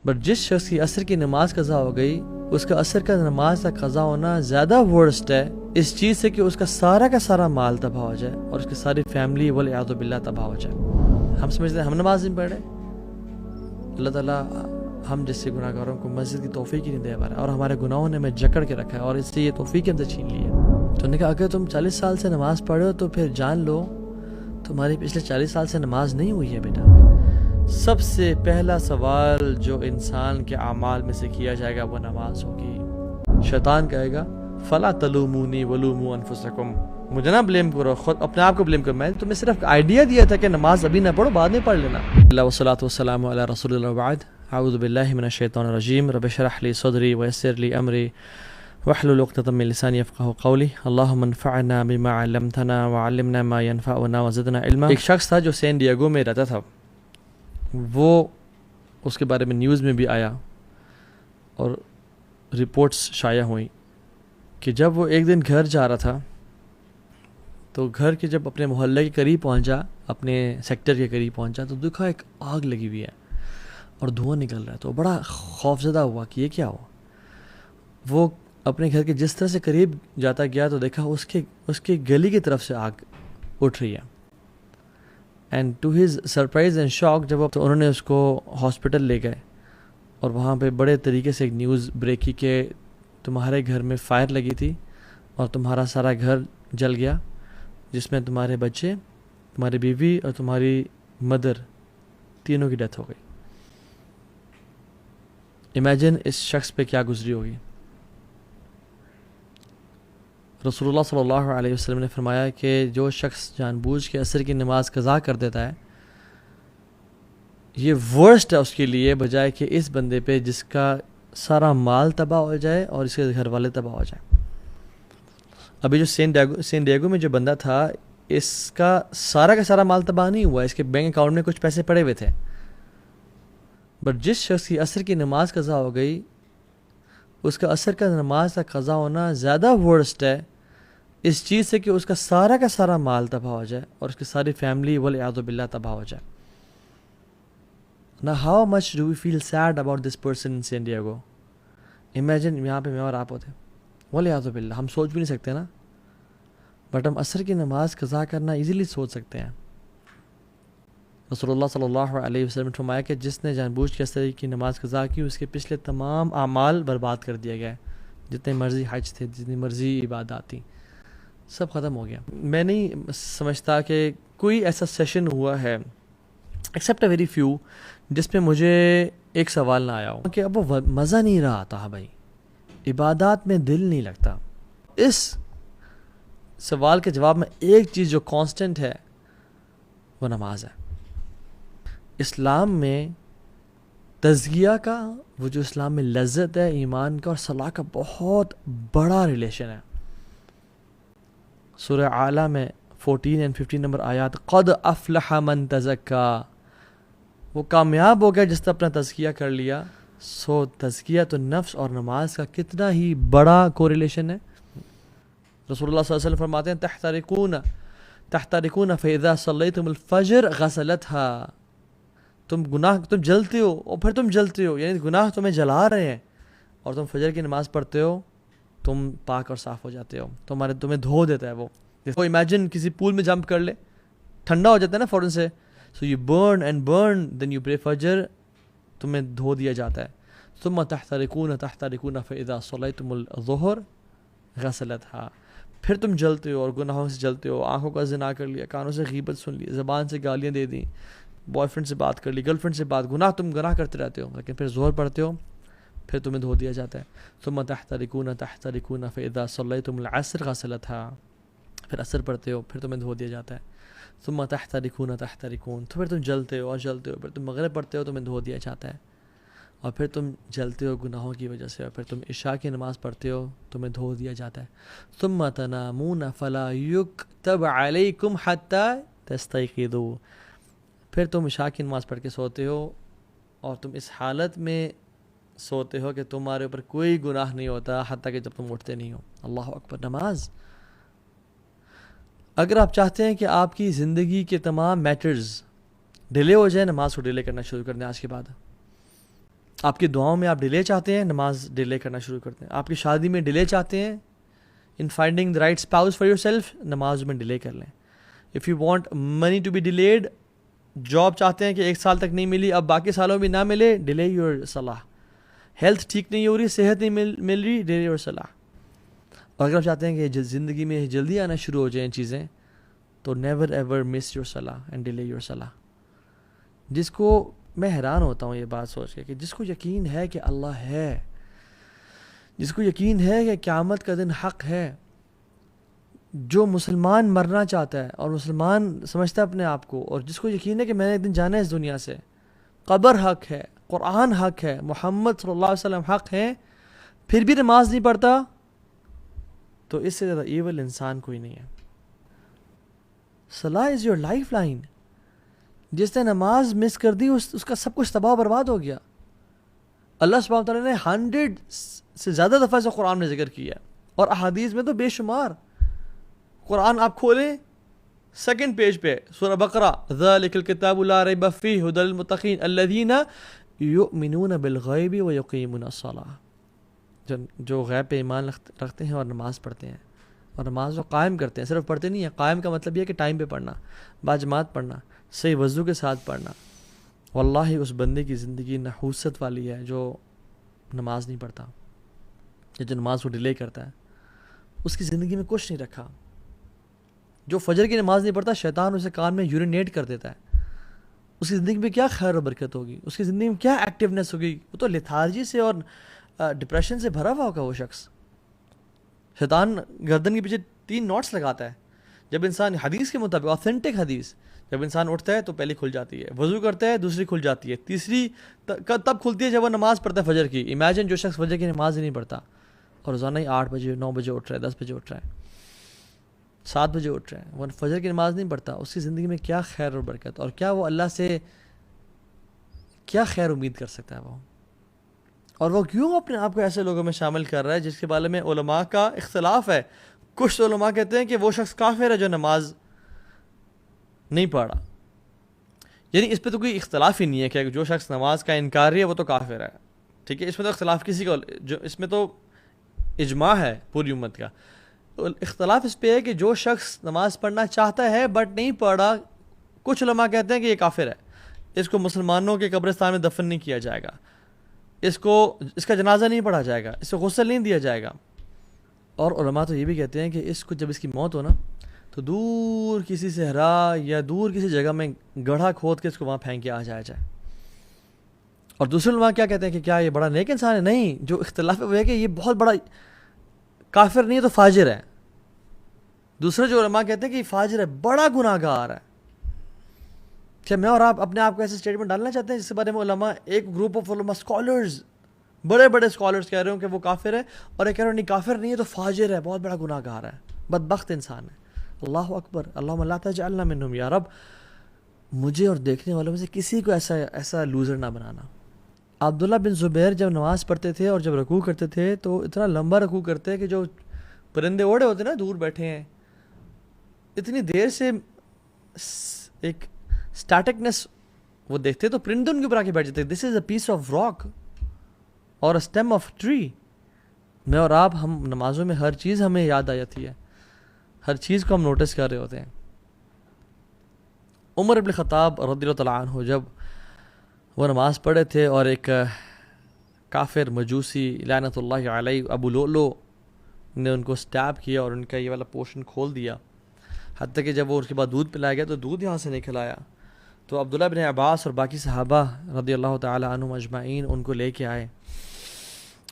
But جس شخص کی عصر کی نماز قضا ہو گئی اس کا عصر کا نماز کا قضا ہونا زیادہ ورسٹ ہے اس چیز سے کہ اس کا سارا مال تباہ ہو جائے اور اس کی ساری فیملی والعیاذ باللہ تباہ ہو جائے۔ ہم سمجھتے ہیں ہم نماز نہیں پڑھ رہے، اللہ تعالیٰ ہم جیسے گناہ گاروں کو مسجد کی توفیق ہی نہیں دے پا رہا، اور ہمارے گناہوں نے ہمیں جکڑ کے رکھا ہے اور اس لیے یہ توفیق ہم سے چھین لی ہے۔ تو نے کہا اگر تم 40 سال سے نماز پڑھو تو پھر جان لو تمہاری پچھلے 40 سال سے نماز نہیں ہوئی ہے بیٹا۔ سب سے پہلا سوال جو انسان کے اعمال میں سے کیا جائے گا وہ نماز ہوگی۔ شیطان کہے گا فلا تلومونی ولوموا انفسکم، مجھے نہ بلیم کرو، خود اپنے آپ کو بلیم کرو، میں تمہیں صرف آئیڈیا دیا تھا کہ نماز ابھی نہ پڑھو، بعد میں پڑھ لینا۔ اللہ والصلاۃ والسلام علی رسول اللہ بعد، اعوذ باللہ من الشیطان الرجیم، رب اشرح لی صدری ویسر لی امری واحلل عقدۃ من لسانی یفقہوا قولی، اللہم انفعنا بما علمتنا وعلمنا ما ينفعنا وزدنا علما۔ ایک شخص تھا جو سین ڈیگو میں رہتا تھا، وہ اس کے بارے میں نیوز میں بھی آیا اور رپورٹس شائع ہوئیں کہ جب وہ ایک دن گھر جا رہا تھا تو گھر کے جب اپنے محلے کے قریب پہنچا، اپنے سیکٹر کے قریب پہنچا تو دیکھا ایک آگ لگی ہوئی ہے اور دھواں نکل رہا ہے، تو بڑا خوفزدہ ہوا کہ یہ کیا ہوا۔ وہ اپنے گھر کے جس طرح سے قریب جاتا گیا تو دیکھا اس کے گلی کی طرف سے آگ اٹھ رہی ہے، and to his surprise and shock جب تو انہوں نے اس کو ہاسپٹل لے گئے اور وہاں پہ بڑے طریقے سے ایک نیوز بریک کی کہ تمہارے گھر میں فائر لگی تھی اور تمہارا سارا گھر جل گیا، جس میں تمہارے بچے، تمہاری بیوی اور تمہاری مدر تینوں کی ڈیتھ ہو گئی۔ امیجن اس شخص پہ کیا گزری ہوگی۔ رسول اللہ صلی اللہ علیہ وسلم نے فرمایا کہ جو شخص جان بوجھ کے عصر کی نماز قضا کر دیتا ہے یہ ورسٹ ہے اس کے لیے، بجائے کہ اس بندے پہ جس کا سارا مال تباہ ہو جائے اور اس کے گھر والے تباہ ہو جائیں۔ ابھی جو سین ڈیگو میں جو بندہ تھا اس کا سارا مال تباہ نہیں ہوا، اس کے بینک اکاؤنٹ میں کچھ پیسے پڑے ہوئے تھے، بٹ جس شخص کی عصر کی نماز قضا ہو گئی اس کا عصر کا نماز کا قضا ہونا زیادہ ورسٹ ہے اس چیز سے کہ اس کا سارا مال تباہ ہو جائے اور اس کی ساری فیملی والعیاذ باللہ تباہ ہو جائے۔ Now how much do we feel sad about this person in San Diego? Imagine یہاں پہ میں اور آپ ہوتے، والعیاذ باللہ، ہم سوچ بھی نہیں سکتے نا، بٹ ہم عصر کی نماز قضا کرنا ایزیلی سوچ سکتے ہیں۔ رسول اللہ صلی اللہ علیہ وسلم نے فرمایا کہ جس نے جان بوجھ کے عصر کی نماز قضا کی اس کے پچھلے تمام اعمال برباد کر دیے گئے، جتنے مرضی حج تھے، جتنی مرضی عبادات تھیں، سب ختم ہو گیا۔ میں نہیں سمجھتا کہ کوئی ایسا سیشن ہوا ہے ایکسیپٹ اے ویری فیو جس پہ مجھے ایک سوال نہ آیا ہو کہ اب وہ مزہ نہیں رہا آتا بھائی، عبادات میں دل نہیں لگتا۔ اس سوال کے جواب میں ایک چیز جو کانسٹنٹ ہے وہ نماز ہے۔ اسلام میں تزکیہ کا، وہ جو اسلام میں لذت ہے ایمان کا اور صلاح کا، بہت بڑا ریلیشن ہے۔ سورہ اعلیٰ میں 14 اور 15 نمبر آیات، قد افلح من تزکا، وہ کامیاب ہو گیا جس نے اپنا تزکیہ کر لیا۔ سو تزکیہ تو نفس اور نماز کا کتنا ہی بڑا کوریلیشن ہے۔ رسول اللہ صلی اللہ علیہ وسلم فرماتے ہیں تحترقون فاذا صلیتم الفجر غسلتها، تم جلتے ہو اور پھر تم جلتے ہو، یعنی گناہ تمہیں جلا رہے ہیں اور تم فجر کی نماز پڑھتے ہو، تم پاک اور صاف ہو جاتے ہو، تمہیں دھو دیتا ہے وہ۔ امیجن کسی پول میں جمپ کر لے، ٹھنڈا ہو جاتا ہے نا فوراً سے، so you burn and burn then you pray فجر، تمہیں دھو دیا جاتا ہے۔ ثم تحترقون فاذا صلیتم الظہر غسلتها، پھر تم جلتے ہو اور گناہوں سے جلتے ہو، آنکھوں کا زنا کر لیا، کانوں سے غیبت سن لی، زبان سے گالیاں دے دیں، بوائے فرینڈ سے بات کر لی، گرل فرینڈ سے بات، تم گناہ کرتے رہتے ہو، لیکن پھر ظہر پڑھتے ہو، پھر تمہیں دھو دیا جاتا ہے۔ ثم تحترقون فاذا صلیتم العصر غسلتها، پھر عصر پڑھتے ہو، پھر تمہیں دھو دیا جاتا ہے۔ ثم تحترقون تو پھر تم جلتے ہو اور جلتے ہو، پھر تم مغرب پڑھتے ہو، تمہیں دھو دیا جاتا ہے، اور پھر تم جلتے ہو گناہوں کی وجہ سے، اور پھر تم عشاء کی نماز پڑھتے ہو، تمہیں دھو دیا جاتا ہے۔ ثم تنامون فلا یکتب علیکم حتی تستیقظوا، پھر تم عشاء کی نماز پڑھ کے سوتے ہو اور تم اس حالت میں سوتے ہو کہ تمہارے اوپر کوئی گناہ نہیں ہوتا حتیٰ کہ جب تم اٹھتے نہیں ہو۔ اللہ اکبر۔ نماز، اگر آپ چاہتے ہیں کہ آپ کی زندگی کے تمام میٹرز ڈیلے ہو جائیں، نماز کو ڈیلے کرنا شروع کر دیں آج کے بعد۔ آپ کی دعاؤں میں آپ ڈیلے چاہتے ہیں، نماز ڈیلے کرنا شروع کرتے ہیں. آپ کی شادی میں ڈیلے چاہتے ہیں in finding the right spouse for yourself, نماز میں ڈیلے کر لیں. If you want money to be delayed, job چاہتے ہیں کہ 1 سال تک نہیں ملی، اب باقی سالوں میں نہ ملے، ڈیلے یور صلاح. ہیلتھ ٹھیک نہیں ہو رہی، صحت نہیں مل رہی، ڈیلے یور صلاح. اور اگر آپ چاہتے ہیں کہ زندگی میں جلدی آنا شروع ہو جائیں چیزیں، تو نیور ایور مس یور صلاح اینڈ ڈیلے یور صلاح. جس کو میں حیران ہوتا ہوں یہ بات سوچ کے کہ جس کو یقین ہے کہ اللہ ہے، جس کو یقین ہے کہ قیامت کا دن حق ہے، جو مسلمان مرنا چاہتا ہے اور مسلمان سمجھتا ہے اپنے آپ کو، اور جس کو یقین ہے کہ میں نے ایک دن جانا ہے اس دنیا سے، قبر حق ہے، قرآن حق ہے، محمد صلی اللہ علیہ وسلم حق ہے، پھر بھی نماز نہیں پڑھتا، تو اس سے زیادہ ایول انسان کوئی نہیں ہے. صلاح از یور لائف لائن. جس نے نماز مس کر دی اس کا سب کچھ تباہ برباد ہو گیا. اللہ سبحانہ وتعالیٰ نے 100 سے زیادہ دفعہ سے قرآن میں ذکر کیا، اور احادیث میں تو بے شمار. قرآن آپ کھولیں 2nd پیج پہ سورہ بقرہ، ذَلِكَ الْكِتَابُ لَا رَيْبَ فِيهِ هُدًى لِلْمُتَّقِينَ الَّذِينَ يُؤْمِنُونَ بِالْغَيْبِ وَيُقِيمُونَ الصَّلَاةَ. جو غیب پہ ایمان رکھتے ہیں اور نماز پڑھتے ہیں، اور نماز کو قائم کرتے ہیں. صرف پڑھتے نہیں ہیں، قائم کا مطلب یہ ہے کہ ٹائم پہ پڑھنا، باجماعت پڑھنا، صحیح وضو کے ساتھ پڑھنا. واللہ اس بندے کی زندگی نحوست والی ہے جو نماز نہیں پڑھتا، یا جو نماز کو ڈیلے کرتا ہے. اس کی زندگی میں کچھ نہیں رکھا. جو فجر کی نماز نہیں پڑھتا، شیطان اسے کان میں یورینیٹ کر دیتا ہے. اس کی زندگی میں کیا خیر و برکت ہوگی، اس کی زندگی میں کیا ایکٹیونیس ہوگی. وہ تو لیتھارجی سے اور ڈپریشن سے بھرا ہوا ہوگا وہ شخص. شیطان گردن کے پیچھے 3 نوٹس لگاتا ہے. جب انسان حدیث کے مطابق، آتھینٹک حدیث، جب انسان اٹھتا ہے تو پہلی کھل جاتی ہے، وضو کرتا ہے دوسری کھل جاتی ہے، تیسری تب کھلتی ہے جب وہ نماز پڑھتا ہے فجر کی. امیجن جو شخص فجر کی نماز ہی نہیں پڑھتا اور روزانہ ہی 8 بجے 9 بجے اٹھ رہا ہے، 10 بجے اٹھ رہا ہے، 7 بجے اٹھ رہا ہے، وہ فجر کی نماز نہیں پڑھتا. اس کی زندگی میں کیا خیر اور برکت، اور کیا وہ اللہ سے کیا خیر امید کر سکتا ہے وہ. اور وہ کیوں اپنے آپ کو ایسے لوگوں میں شامل کر رہا ہے جس کے بارے میں علماء کا اختلاف ہے. کچھ علماء کہتے ہیں کہ وہ شخص کافر ہے جو نماز نہیں پڑھا. یعنی اس پہ تو کوئی اختلاف ہی نہیں ہے کہ جو شخص نماز کا انکاری ہے وہ تو کافر ہے. ٹھیک ہے، اس میں تو اختلاف کسی کا، جو اس میں تو اجماع ہے پوری امت کا. اختلاف اس پہ ہے کہ جو شخص نماز پڑھنا چاہتا ہے بٹ نہیں پڑھا، کچھ علماء کہتے ہیں کہ یہ کافر ہے، اس کو مسلمانوں کے قبرستان میں دفن نہیں کیا جائے گا، اس کا جنازہ نہیں پڑھا جائے گا، اس کو غسل نہیں دیا جائے گا. اور علماء تو یہ بھی کہتے ہیں کہ اس کو جب اس کی موت ہو نا تو دور کسی صحرا یا دور کسی جگہ میں گڑھا کھود کے اس کو وہاں پھینک کے آ جایا جائے. اور دوسرے علماء کیا کہتے ہیں کہ کیا یہ بڑا نیک انسان ہے؟ نہیں، جو اختلاف ہے وہ ہے کہ یہ بہت بڑا کافر نہیں ہے تو فاجر ہے. دوسرے جو علماء کہتے ہیں کہ یہ فاجر ہے، بڑا گناہ گار ہے. کیا میں اور آپ اپنے آپ کو ایسے اسٹیٹمنٹ ڈالنا چاہتے ہیں جس کے بارے میں علماء، ایک گروپ آف علماء اسکالرز، بڑے بڑے اسکالرز کہہ رہے ہوں کہ وہ کافر ہے، اور ایک کہہ رہے ہیں نہیں کافر نہیں ہے تو فاجر ہے، بہت بڑا گناہ گار ہے، بدبخت انسان ہے. اللہ اکبر، اللہم لا تجعلنا منہم، یا رب مجھے اور دیکھنے والوں میں سے کسی کو ایسا لوزر نہ بنانا. عبداللہ بن زبیر جب نماز پڑھتے تھے اور جب رکوع کرتے تھے تو اتنا لمبا رکوع کرتے کہ جو پرندے اوڑے ہوتے نا دور بیٹھے ہیں، اتنی دیر سے ایک اسٹیٹکنس وہ دیکھتے تو پرندے ان کے اوپر آ کے بیٹھ جاتے. دس از اے پیس آف راک اور اسٹیم آف ٹری. میں اور آپ، ہم نمازوں میں ہر چیز ہمیں یاد آ جاتی ہے، ہر چیز کو ہم نوٹس کر رہے ہوتے ہیں. عمر ابن خطاب رضی اللہ تعالیٰ عنہ جب وہ نماز پڑھے تھے اور ایک کافر مجوسی لعنت اللہ علیہ ابو لؤلؤ نے ان کو سٹیپ کیا اور ان کا یہ والا پورشن کھول دیا، حتیٰ کہ جب وہ اس کے بعد دودھ پلایا گیا تو دودھ یہاں سے نہیں کھلایا. تو عبداللہ بن عباس اور باقی صحابہ رضی اللہ تعالیٰ عنہم اجمعین ان کو لے کے آئے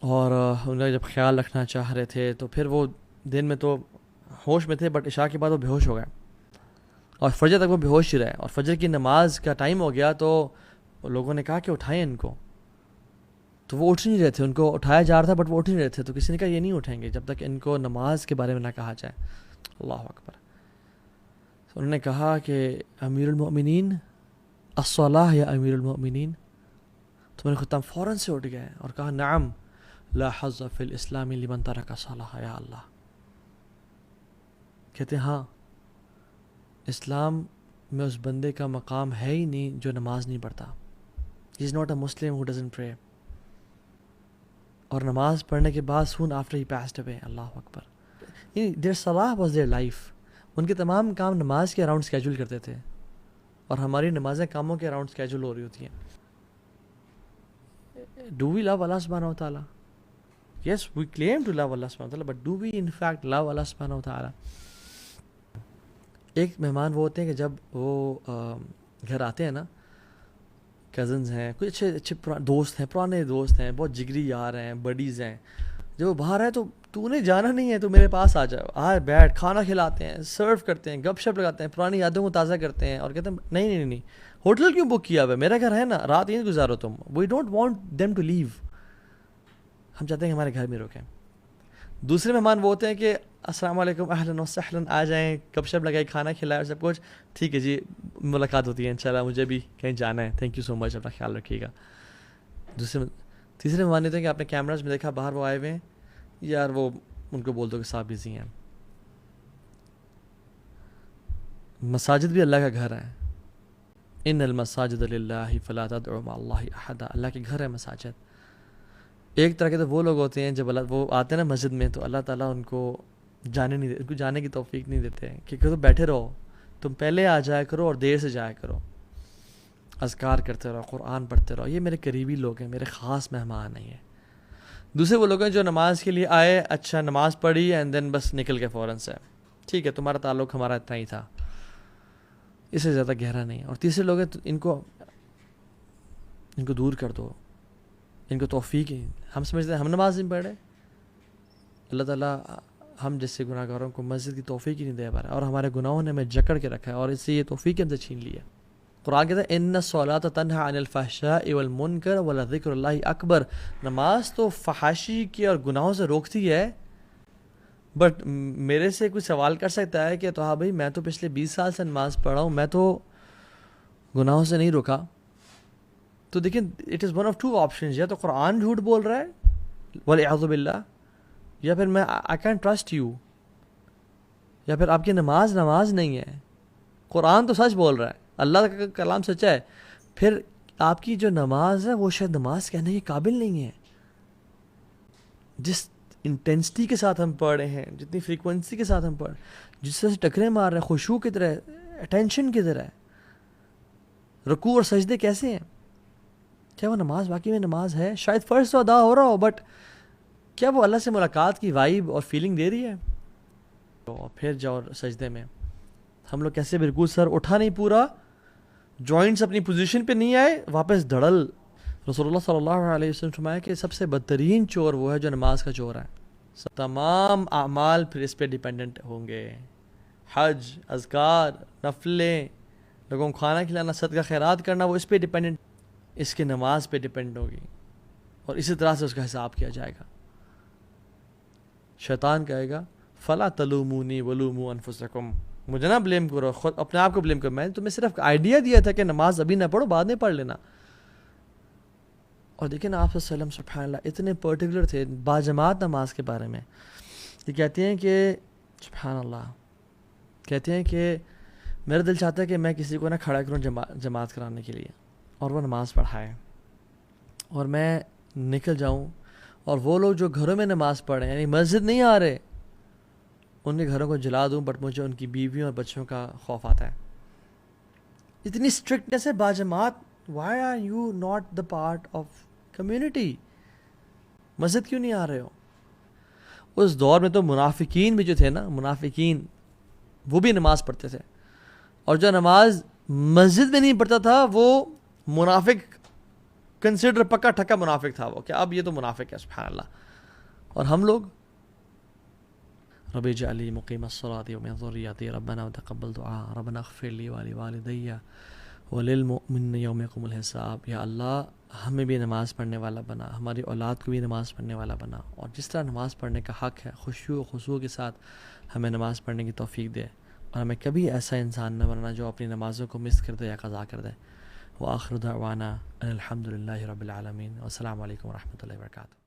اور ان کا جب خیال رکھنا چاہ رہے تھے تو پھر وہ دن میں تو ہوش میں تھے بٹ عشاء کے بعد وہ بے ہوش ہو گئے اور فجر تک وہ بے ہوش ہی رہے. اور فجر کی نماز کا ٹائم ہو گیا تو لوگوں نے کہا کہ اٹھائیں ان کو، تو وہ اٹھ نہیں رہے تھے، ان کو اٹھایا جا رہا تھا بٹ وہ اٹھ نہیں رہے تھے. تو کسی نے کہا یہ نہیں اٹھیں گے جب تک ان کو نماز کے بارے میں نہ کہا جائے. اللہ اکبر. انہوں نے کہا کہ امیر المؤمنین الصلاح یا امیر المؤمنین. تو میرے خطاب فوراً سے اٹھ گئے اور کہا نعم لا حظ فی الاسلام لمن ترک الصلاح یا اللہ. کہتے ہیں ہاں، اسلام میں اس بندے کا مقام ہے ہی نہیں جو نماز نہیں پڑھتا. He is not a Muslim who doesn't pray. اور نماز پڑھنے کے بعد سون آفٹر ہی پاسڈ اوے. اللہ اکبر. دیر صلاح واز دیئر لائف. ان کے تمام کام نماز کے اراؤنڈ اسکیجول کرتے تھے, اور ہماری نمازیں کاموں کے اراؤنڈ اسکیجول ہو رہی ہوتی ہیں. Do we love Allah subhanahu wa ta'ala? Yes, we claim to love Allah subhanahu wa ta'ala, but do we in fact love Allah subhanahu wa ta'ala? ایک مہمان وہ ہوتے ہیں کہ جب وہ گھر آتے ہیں نا, کزنز ہیں, کچھ اچھے دوست ہیں, پرانے دوست ہیں, بہت جگری یار ہیں, بڈیز ہیں, جب وہ باہر آئے تو نے جانا نہیں ہے, تو میرے پاس آ جاؤ, بیٹھ, کھانا کھلاتے ہیں, سرو کرتے ہیں, گپ شپ لگاتے ہیں, پرانی یادوں کو تازہ کرتے ہیں, اور کہتے ہیں نہیں ہوٹل کیوں بک کیا ہوا ہے, میرا گھر ہے نا, رات یہیں گزارو تم. We don't want them to leave. ہم چاہتے ہیں کہ ہمارے گھر میں رکیں. دوسرے مہمان وہ ہوتے ہیں کہ السلام علیکم, اہلاً وسہلاً, آ جائیں, گپ شپ لگائی, کھانا کھلائے, اور سب کچھ ٹھیک ہے جی, ملاقات ہوتی ہے انشاءاللہ, مجھے بھی کہیں جانا ہے, تھینک یو سو مچ, اپنا خیال رکھیے گا. تیسرے مہمان ہوتے ہیں کہ آپ نے کیمراز میں دیکھا باہر وہ آئے ہوئے ہیں, یار وہ ان کو بول دو کہ صاحب بزی ہیں. مساجد بھی اللہ کا گھر ہے. ان المساجد للہ فلا تدعوا مع اللہ احدا. اللہ کے گھر ہے مساجد. ایک طرح کے تو وہ لوگ ہوتے ہیں جب وہ آتے ہیں نا مسجد میں, تو اللہ تعالیٰ ان کو ان کو جانے کی توفیق نہیں دیتے ہیں کہ تم بیٹھے رہو, تم پہلے آ جایا کرو اور دیر سے جایا کرو, اذکار کرتے رہو, قرآن پڑھتے رہو. یہ میرے قریبی لوگ ہیں, میرے خاص مہمان نہیں ہیں. دوسرے وہ لوگ ہیں جو نماز کے لیے آئے, اچھا نماز پڑھی اینڈ دین بس نکل کے فوراً سے, ٹھیک ہے تمہارا تعلق ہمارا اتنا ہی تھا, اس سے زیادہ گہرا نہیں. اور تیسرے لوگ ہیں ان کو دور کر دو, ان کو توفیق ہی. ہم سمجھتے ہیں ہم نماز نہیں پڑھ رہے, اللہ تعالیٰ ہم جیسے گناہ گاروں کو مسجد کی توفیق ہی نہیں دے پا رہا, اور ہمارے گناہوں نے ہمیں جکڑ کے رکھا ہے, اور اس سے یہ توفیق ہم سے چھین لی ہے. قرآن کہتا ہے ان الصلاۃ تنہی عن الفحشاء والمنکر ولذکر اللہ اکبر. نماز تو فحاشی کی اور گناہوں سے روکتی ہے, بٹ میرے سے کوئی سوال کر سکتا ہے کہ تو ہاں بھائی میں تو پچھلے 20 سال سے نماز پڑھ رہا ہوں, میں تو گناہوں سے نہیں روکا. تو دیکھیں it is one of two options, یا تو قرآن جھوٹ بول رہا ہے والعیاذ باللہ, یا پھر میں آئی کین ٹرسٹ یو, یا پھر آپ کی نماز نہیں ہے. قرآن تو سچ بول رہا ہے, اللہ کا کلام سچا ہے, پھر آپ کی جو نماز ہے وہ شاید نماز کہنے کے قابل نہیں ہے. جس انٹینسٹی کے ساتھ ہم پڑھ رہے ہیں, جتنی فریکوینسی کے ساتھ ہم پڑھ, جس طرح سے ٹکرے مار رہے ہیں, خشوع کی طرح, اٹینشن کی طرح, رکوع اور سجدے کیسے ہیں, کیا وہ نماز واقعی میں نماز ہے؟ شاید فرض تو ادا ہو رہا ہو, بٹ کیا وہ اللہ سے ملاقات کی وائب اور فیلنگ دے رہی ہے؟ تو پھر جاؤ سجدے میں. ہم لوگ کیسے بھی رکوع سر اٹھا نہیں پورا, جوائنٹس اپنی پوزیشن پہ نہیں آئے, واپس دھڑل. رسول اللہ صلی اللہ علیہ وسلم فرمایا کہ سب سے بدترین چور وہ ہے جو نماز کا چور ہے. تمام اعمال پھر اس پہ ڈیپینڈنٹ ہوں گے, حج, اذکار, نفلیں, لوگوں کو کھانا کھلانا, صدقہ خیرات کرنا, وہ اس پہ ڈیپینڈنٹ, اس کے نماز پہ ڈیپینڈ ہوگی, اور اسی طرح سے اس کا حساب کیا جائے گا. شیطان کہے گا فلا تلومونی ولوموا انفسکم, مجھے نہ بلیم کرو, خود اپنے آپ کو بلیم کرو, میں نے تمہیں صرف آئیڈیا دیا تھا کہ نماز ابھی نہ پڑھو, بعد میں پڑھ لینا. اور دیکھیں نا آپ صلی اللہ علیہ وسلم سبحان اللہ اتنے پرٹیکولر تھے باجماعت نماز کے بارے میں. یہ کہتے ہیں کہ سبحان اللہ, کہتے ہیں کہ میرا دل چاہتا ہے کہ میں کسی کو نہ کھڑا کروں جماعت کرانے کے لیے, اور وہ نماز پڑھائے, اور میں نکل جاؤں, اور وہ لوگ جو گھروں میں نماز پڑھیں, یعنی مسجد نہیں آ رہے, ان کے گھروں کو جلا دوں, بٹ مجھے ان کی بیویوں اور بچوں کا خوف آتا ہے. اتنی اسٹرکٹنس ہے باجماعت. Why are you not the part of community? مسجد کیوں نہیں آ رہے ہو؟ اس دور میں تو منافقین بھی جو تھے نا, منافقین وہ بھی نماز پڑھتے تھے, اور جو نماز مسجد میں نہیں پڑھتا تھا وہ منافق کنسیڈر, پکا ٹھکا منافق تھا وہ, کہ اب یہ تو منافق ہے. سبحان اللہ. اور ہم لوگ رب اجعل لی مقیم الصلاۃ ومن ذریتی ربنا وتقبل دعاء ربنا اغفر لی ولوالدی وللمؤمنین یوم یقوم الحساب. یا اللہ ہمیں بھی نماز پڑھنے والا بنا, ہماری اولاد کو بھی نماز پڑھنے والا بنا, اور جس طرح نماز پڑھنے کا حق ہے خشوع و خضوع کے ساتھ ہمیں نماز پڑھنے کی توفیق دے, اور ہمیں کبھی ایسا انسان نہ بننا جو اپنی نمازوں کو مس کر دے یا قضا کر دے. وآخر دعوانا ان الحمد للہ رب العالمین, والسلام علیکم ورحمۃ اللہ وبرکاتہ.